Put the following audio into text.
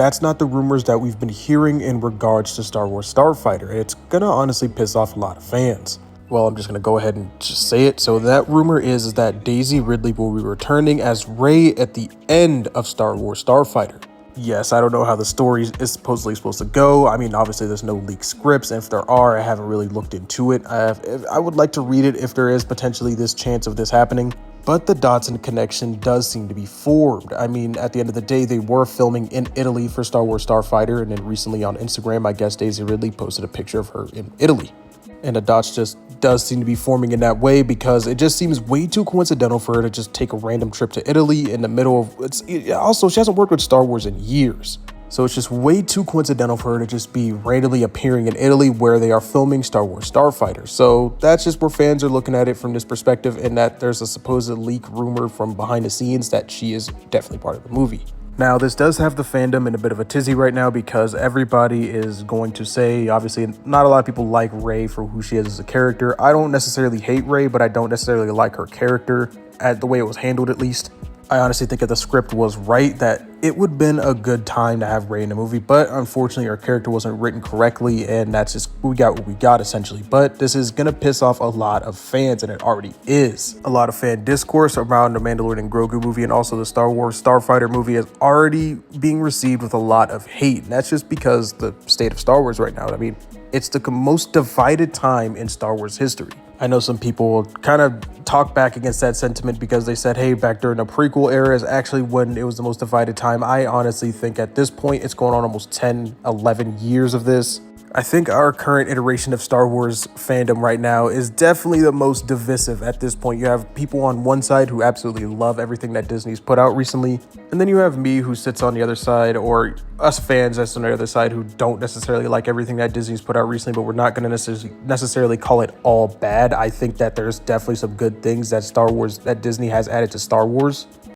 That's not the rumors that we've been hearing in regards to Star Wars Starfighter. It's gonna honestly piss off a lot of fans. Well, I'm just gonna go ahead and just say it. So that rumor is that Daisy Ridley will be returning as Rey at the end of Star Wars Starfighter. Yes, I don't know how the story is supposedly supposed to go. I mean, obviously there's no leaked scripts, and if there are, I haven't really looked into it. I would like to read it if there is potentially this chance of this happening. But the dots and connection does seem to be formed. I mean, at the end of the day, they were filming in Italy for Star Wars Starfighter, and then recently on Instagram, I guess Daisy Ridley posted a picture of her in Italy. And the dots just does seem to be forming in that way because it just seems way too coincidental for her to just take a random trip to Italy in the middle of also, she hasn't worked with Star Wars in years. So it's just way too coincidental for her to just be randomly appearing in Italy where they are filming Star Wars Starfighter. So that's just where fans are looking at it from this perspective, and that there's a supposed leak rumor from behind the scenes that she is definitely part of the movie. Now, this does have the fandom in a bit of a tizzy right now because everybody is going to say, obviously, not a lot of people like Rey for who she is as a character. I don't necessarily hate Rey, but I don't necessarily like her character, at the way it was handled at least. I honestly think that the script was right, that it would have been a good time to have Rey in the movie, but unfortunately her character wasn't written correctly, and that's just, we got what we got essentially. But this is gonna piss off a lot of fans, and it already is. A lot of fan discourse around the Mandalorian and Grogu movie and also the Star Wars Starfighter movie is already being received with a lot of hate, and that's just because the state of Star Wars right now. I mean, it's the most divided time in Star Wars history. I know some people kind of talk back against that sentiment because they said, hey, back during the prequel era is actually when it was the most divided time. I honestly think at this point, it's going on almost 10, 11 years of this. I think our current iteration of Star Wars fandom right now is definitely the most divisive at this point. You have people on one side who absolutely love everything that Disney's put out recently, and then you have me who sits on the other side, or us fans that's on the other side who don't necessarily like everything that Disney's put out recently, but we're not going to necessarily call it all bad. I think that there's definitely some good things that Disney has added to Star Wars.